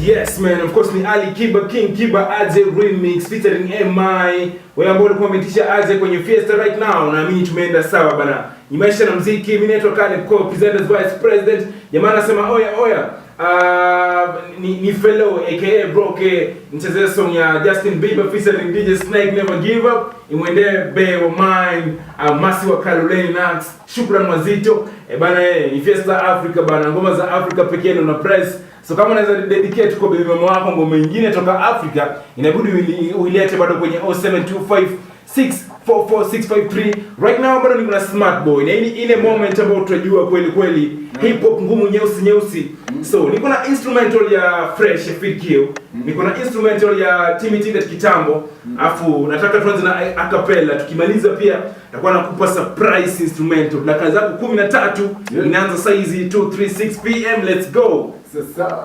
Yes man, of course ni Ali Kiba King Kiba Aje remix featuring MI. Wewe ambao ulikuwa umetisha Aje kwenye Fiesta right now, naamini tumeenda sawa bana. Ni maisha na muziki, mimi naitwa Caleb Cole, presenters vice president. Jamaa anasema oya. Ni fellow aka Broke mchezea song ya Justin Bieber featuring DJ Snake Never Give Up. Imwendee Bay of Mine, Masi wa Caroline Nax. Shukrani mazito. Bana ni Fiesta Africa bana, ngoma za Africa pekee ndo na press. So kama unaweza dedicate kwa baby mama wako ngoma nyingine toka Afrika, inabidi uilete bado kwenye 0725644653. Right now bado niko na Smart Boy. Na ile moment ambayo tutajua kweli hip hop ngumu nyeusi. So niko na instrumental ya Fresh Fikio. Niko na instrumental ya Timmy kitambo. Afu nataka tuanze na acapella. Tukimaliza pia nitakuwa nakupa surprise instrumental. Dakika zako 13 inaanza saa hizi 2:36 PM. Let's go. Sasa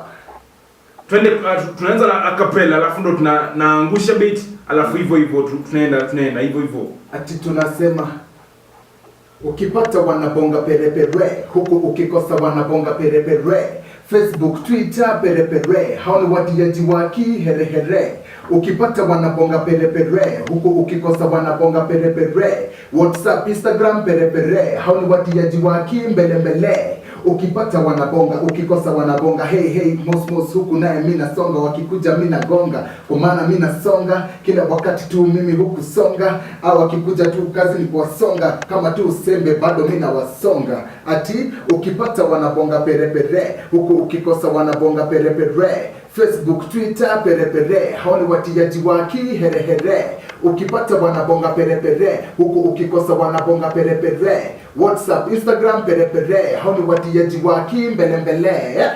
tunaanza na acapella alafu ndo tunaangusha beat alafu hivyo tunaenda hivyo. Ati tunasema ukipata wanabonga perepere, huku ukikosa wanabonga perepere. Facebook, Twitter perepere, hao ni watiaji waki here. Ukipata wanabonga perepere, huku ukikosa wanabonga perepere. WhatsApp, Instagram perepere, hao ni watiaji waki mbele. Ukipata wanabonga, ukikosa wanabonga. Hey, mos huku naye mimi nasonga, wakikuja mimi nagonga. Kwa maana mimi nasonga kila wakati tu, mimi huku songa. Au wakikuja tu kazi ni kuwasonga, kama tu usembe bado mimi nawasonga. Ati ukipata wanabonga perepere, huku ukikosa wanabonga perepere. Facebook, Twitter perepere, hao ni watiaji waki here. Ukipata wanabonga perepere, huku ukikosa wanabonga perepere. WhatsApp, Instagram perepere, hao ni watiaji waki mbele.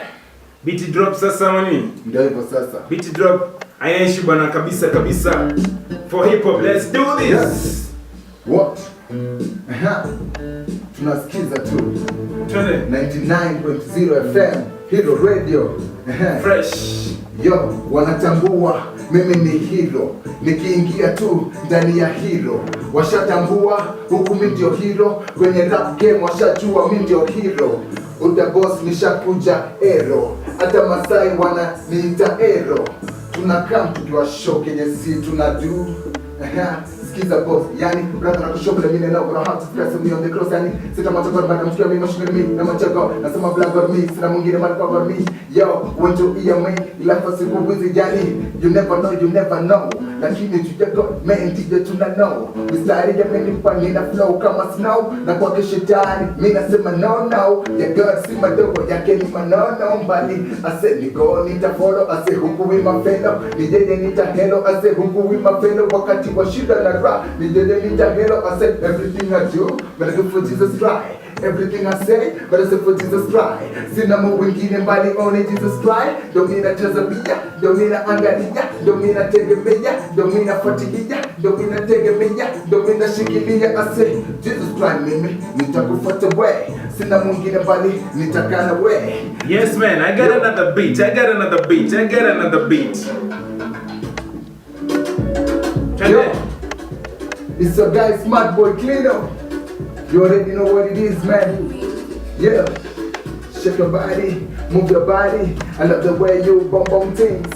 Beat drop sasa mani. Ndio hivyo sasa. Beat drop. Aishi bana kabisa. For hip hop, let's do this. Yes. What? Tunasikiza tu. 99.0 FM, Hero Radio. Fresh. Yo, wanatambua mimi ni hero. Nikiingia tu ndani ya hero, washatambua huku mimi ndio hero. Kwenye rap game washajua mimi ndio hero. Uda boss nishakuja ero, hata Masai wananiita ero. Tunakaa tukiwa show kenye si tunadu. Skiza boss, yani brother na kushobla mimi na kuna heart stress me on the cross, yani sita machogo baada msikia mimi mashikani mimi na machogo nasema black or me, sina mwingine mali kwa me. Yo, want to hear me ila kwa siku wizi yani you never know. Lakini tujago man tije tuna know. Mistari ya mimi pani na flow kama snow na kwa kishetani mimi nasema no. Ya God si madogo yake ni manono mbali. Ase ni go nita follow, ase huku we my fellow. Ni jeje nita hello, ase huku we my fellow. Wakati wa shida na rap ni jeje nita hello. I said everything I do but I do for Jesus try. Everything I say but I say for Jesus try. Sina mwingine mbali only Jesus try. Domina tazamia, domina angalia, domina tegemea, domina fuatilia, domina tegemea, domina shikilia. I say Jesus try mimi nitakufuata we. Sina mwingine mbali nitakana we. Yes man, I got another beat. Yo, it's your guy Smart Boy Cleano. You already know what it is, man. Yeah. Shake your body, move your body. I love the way you bum things.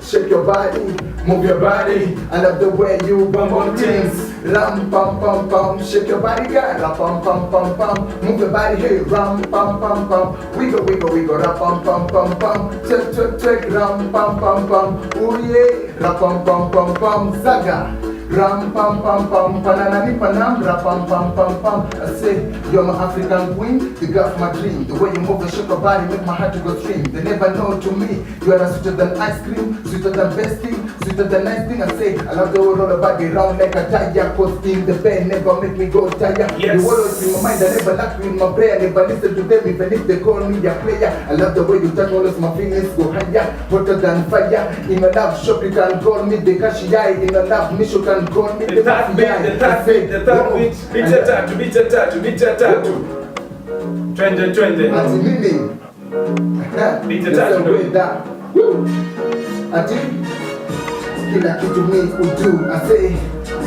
Shake your body, move your body. I love the way you bum things. Ram pam pam pam, shake your body, girl. Ram pam pam pam pam, move your body, hey. Ram pam pam pam, wiggle, ram pam pam pam pam. Check, ram pam pam pam. Ooh yeah, ram pam pam pam, zaga. Ram pam pam pam, pananani panam, pam pam pam. I say, you're my African queen, the girl of my dream. The way you move and shake your body make my heart to go stream. They never know to me, you are sweeter than ice cream, sweeter than best thing, sweeter than nice thing. I say, I love the way you roll your body round like a tire. Cause in the bed never make me go tired. Yes. You always in my mind, I never lack you in my prayer. Never listen to them even if they call me a player. I love the way you touch all of my feelings go higher, hotter than fire. In a love shop you can call me the cashier. In a love mission you can call me the third beat. Beat ya tatu. Twende. Ati mimi Beat ya tatu. Ati kila kitu mimi udu. I say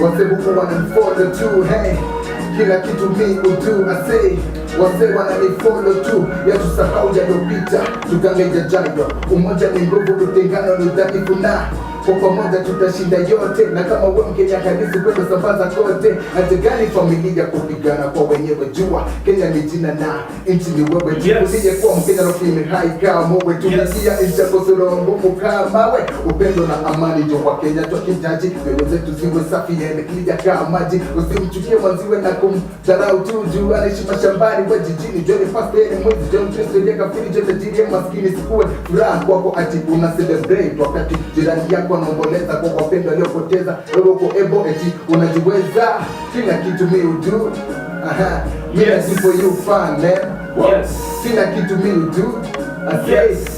wase huko wananifollow too. Hey, kila kitu mi udu asei wazee wananifollow tu ya tusahau yaliyopita tugange yajayo. Umoja ni nguvu, utengano ni udhaifu, na kwa pamoja tutashinda yote. Na kama wewe Mkenya kanisa kwenda sambaza kote, hata gani familia kupigana kwa wenyewe. Jua Kenya ni jina na nchi ni wewe. Jivunie kwa Mkenya na kimi hai kama wewe. Tumikia nchi yako sura ngumu kama wewe. Upendo na amani ndio kwa Kenya tukihitaji. Nyoyo zetu ziwe safi yende kija kama maji. Usimchukie mwanziwe na kumdharau tu. Juu anaishi mashambani wa jijini. Johnny Fast ni mwezi John Kristo ndiye kafiri jote tajiri maskini. Sikuwe furaha kwako ati una celebrate wakati jirani yako anaomboleza kwa wapendwa waliopoteza. Wewe uko able eti unajiweza kila kitu mi udu. Mina do for you fun man. Kila kitu mi udu.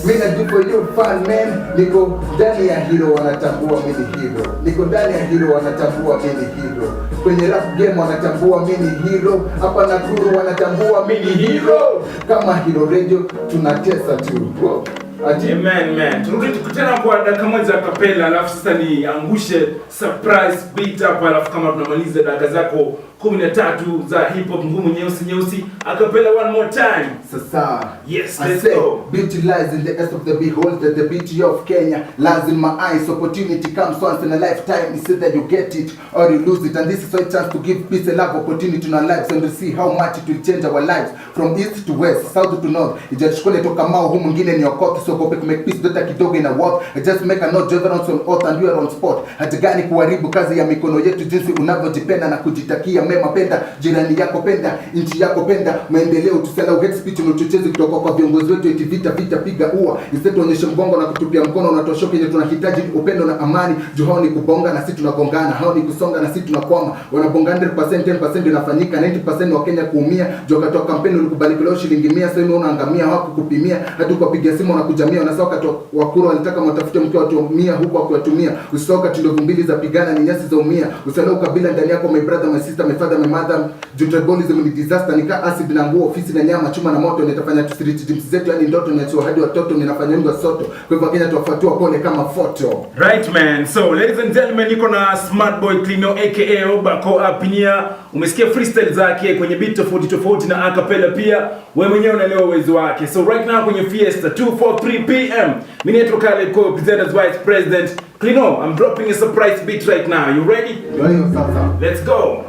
Mina do for you fun man. Niko ndani ya hero wanatambua mimi hero. Niko ndani ya hero wanatambua mimi hero. Kwenye rap game wanatambua mimi hero. Hapa Nakuru wanatambua mimi hero. Kama Hero Radio tunatesa tu. Amen, man. Turudi tukutana kwa dakika moja kapela, alafu sasa ni angushe surprise beat hapa, alafu kama tunamaliza dakika zako 13 za hip hop ngumu nyeusi akapela one more time. Sasa yes, let's go. Beauty lies in the eyes of the beholder. The beauty of Kenya lies in my eyes. Opportunity comes once in a lifetime. It's either you get it or you lose it, and this is our chance to give peace and love opportunity in our lives and to see how much it will change our lives from east to west, south to north. Ijachukule toka mao humu mwingine ni okoki, so go make peace dota kidogo ina work. Just make a note, reverence on earth and you are on spot. Hatigani kuharibu kazi ya mikono yetu, jinsi unavyojipenda na kujitakia mema. Penda jirani yako, penda nchi yako, penda maendeleo. Tusela get speech na uchochezi kutoka kwa viongozi wetu, eti vita piga ua. Instead onyesha mgongo na kutupia mkono, unatoshoka yenye tunahitaji upendo na amani. Juhao ni kubonga na sisi tunagongana, hao ni kusonga na sisi tunakwama. Wanabonga 100%, 10% inafanyika, 90% wa Kenya kuumia. Joka toka kampeni ulikubali leo shilingi 100, sasa unaangamia hapo kupimia. Hadi ukapiga simu na kujamia, unasoka wakuru walitaka mtafute mke watu 100 huko akiwatumia. Usoka tindo mbili za pigana ni nyasi za umia. Usala ukabila ndani yako, my brother, my sister, my father, my mother. Tribalism ni disaster, nika acid na nguo, ofisi na nyama, chuma na moto. Nitafanya tusiriti dreams zetu, yani ndoto niachwa hadi watoto, ninafanya ndo soto. Kwa hivyo Kenya tuwafuatua pole kama photo. Right man. So ladies and gentlemen, niko na Smart Boy Clino aka Obako Apinia. Umesikia freestyle zake kwenye beat tofauti na acapella pia. Wewe mwenyewe unaelewa uwezo wake. So right now kwenye Fiesta 2:43 PM, mimi naitwa Caleb Ko, presenter as Vice President. Clino, I'm dropping a surprise beat right now. You ready? Yo, sasa. Let's go.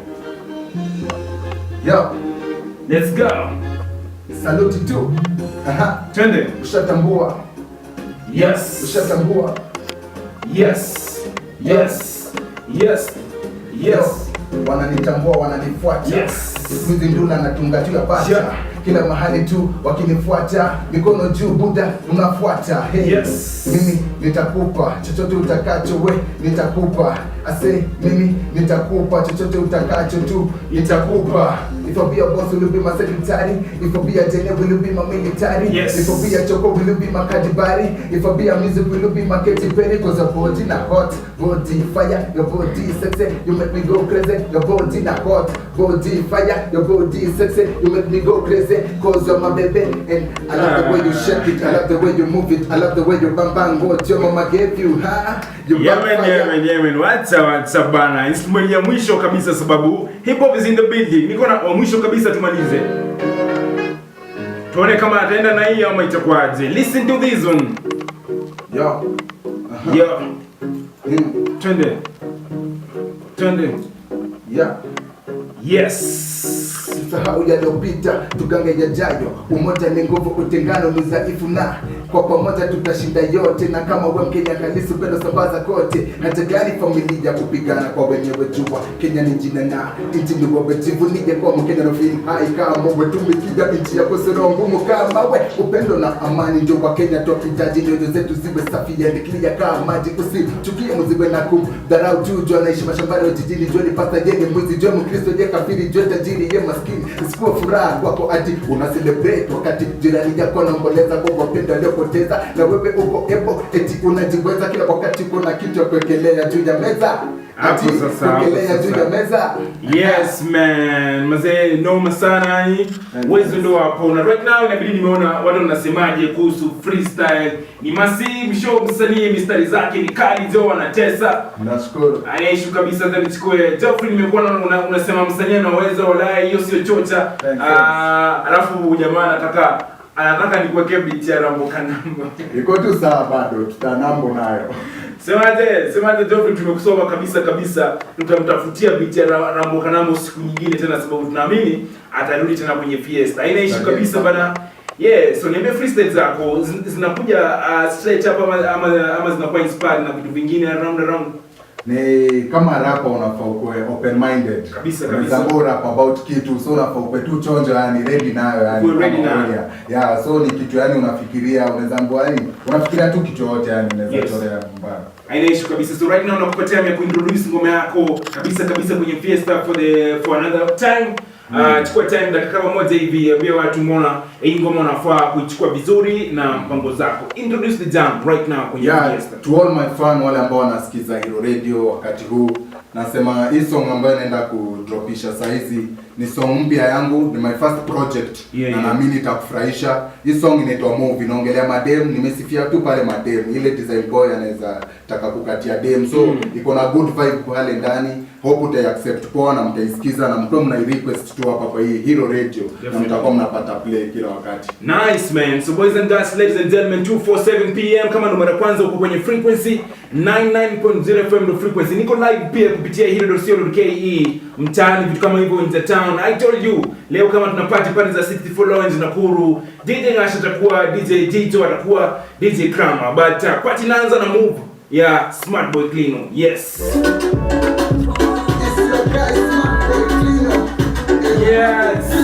Yo. Let's go. Salute tu. Twende. Ushatambua. Yes. Ushatambua. Yes. Wananitambua, wananifuata. Yes. Mwizi ndula na tungatia pacha. Kila mahali tu wakinifuata, mikono juu Buddha unafuata. Hey, yes. Mimi nitakupa chochote utakacho, we nitakupa. Ase mimi nitakupa chochote utakacho tu nitakupa. If I be a boss, will you be my secretary? If I be a general, will you be my military? Yes. If I be a choco, will you be my Kadibari? If I be a music, will you be my Katy Perry? Cause your body na hot, body fire, your body sexy, you make me go crazy. Your body na hot, body fire, your body sexy, you make me go crazy. Cause you're my baby, and I love the way you shake it, I love the way you move it, I love the way you bang what your mama gave you, huh? Yemen, what's up bana? Instrument ya mwisho kabisa, sababu hip hop is in the building. Niko na mwisho kabisa, tumalize. Tuone kama ataenda na hii ama itakuwaje. Listen to this one. Yo. Yo. Twende. Yeah. Yes. Sahau yaliyopita, tugange yajayo. Umoja ni nguvu, utengano ni dhaifu, na kwa pamoja tutashinda yote. Na kama wewe Mkenya halisi, upendo sambaza kote. Hata gani familia kupigana kwa wenyewe. Jua Kenya ni jina na nchi ni wewe. Jivunie kwa Mkenya na feel hai kama wewe. Tumekiga nchi yako sura ngumu kama wewe. Upendo na amani ndio kwa Kenya tuhitaji. Nyoyo zetu ziwe safi and clear kama maji. Usichukie mzigo na kumdharau tu. Jua anaishi mashambani wa jijini. Jua ni pasta yeye mwizi. Jua Mkristo yeye kafiri. Jua tajiri yeye maskini. Isikuwa furaha kwako ati una celebrate wakati jirani yako anaomboleza kwa wapendwa waliopoteza. Na wewe uko ebo eti unajiweza kila wakati kuna kitu ya kuwekelea juu ya meza. Hapo sasa. Ongelea juu ya meza. Yes man. Mazee noma sana yani. Wezo ndo hapo. Na right now inabidi nimeona watu wanasemaje kuhusu freestyle. Ni Masim show msanii mistari zake ni kali jo wanatesa. Nashukuru. Anaishu kabisa ndio nichukue. Geoffrey nimekuwa unasema msanii anaweza wala hiyo sio chocha. Alafu jamaa anataka nikuwekee beat ya Rambo Kanambo. Iko tu sawa bado tutanambo nayo. Semaje Geoffrey tumekusoma kabisa. Tutamtafutia beat ya Rambo Kanambo siku nyingine tena sababu tunaamini atarudi tena kwenye Fiesta. Haina issue kabisa bana. Yeah, so niambie freestyle zako zinakuja straight up ama zinakuwa inspired na vitu vingine around. Ni kama rapper unafaa ukuwe open minded. Kabisa. Unaweza rap about kitu so unafaa ukuwe tu chonjo yani ready nayo yani. Uwe ready nayo. Yeah, so ni kitu yani unafikiria unaweza mbwa yani unafikiria tu kitu yote yani unaweza tolea mbaya. Haina issue kabisa. So right now nakupatia mimi kuintroduce ngoma yako kabisa kwenye Fiesta for another time. Chukua time dakika kama moja hivi ambia watu muona hii ngoma unafaa kuichukua vizuri na mpango zako. Introduce the jam right now kwenye Fiesta. To all my fan wale ambao wanasikiza Hero Radio wakati huu, nasema hii song ambayo naenda kudropisha saa hizi ni song mpya yangu, ni my first project. Na naamini itakufurahisha. Hii song inaitwa Move, inaongelea madem, nimesifia tu pale madem. Ile design boy anaweza taka kukatia dem. So iko na good vibe pale ndani. Hope uta accept poa na mtaisikiza na mko mna request tu hapa kwa hii Hero Radio na mtakuwa mnapata play kila wakati. Nice man. So boys and girls, ladies and gentlemen, 247 PM kama ndio kwanza uko kwenye frequency 99.0 FM ndo frequency. Niko live pia kupitia Hero.co.ke mtaani vitu kama hivyo in the town. I told you leo kama tuna party pale za 64 Lounge Nakuru. DJ Ngasha atakuwa, DJ Tito atakuwa, DJ Krama. But party inaanza na Move ya Smart Boy Cleano. Yes. Yes.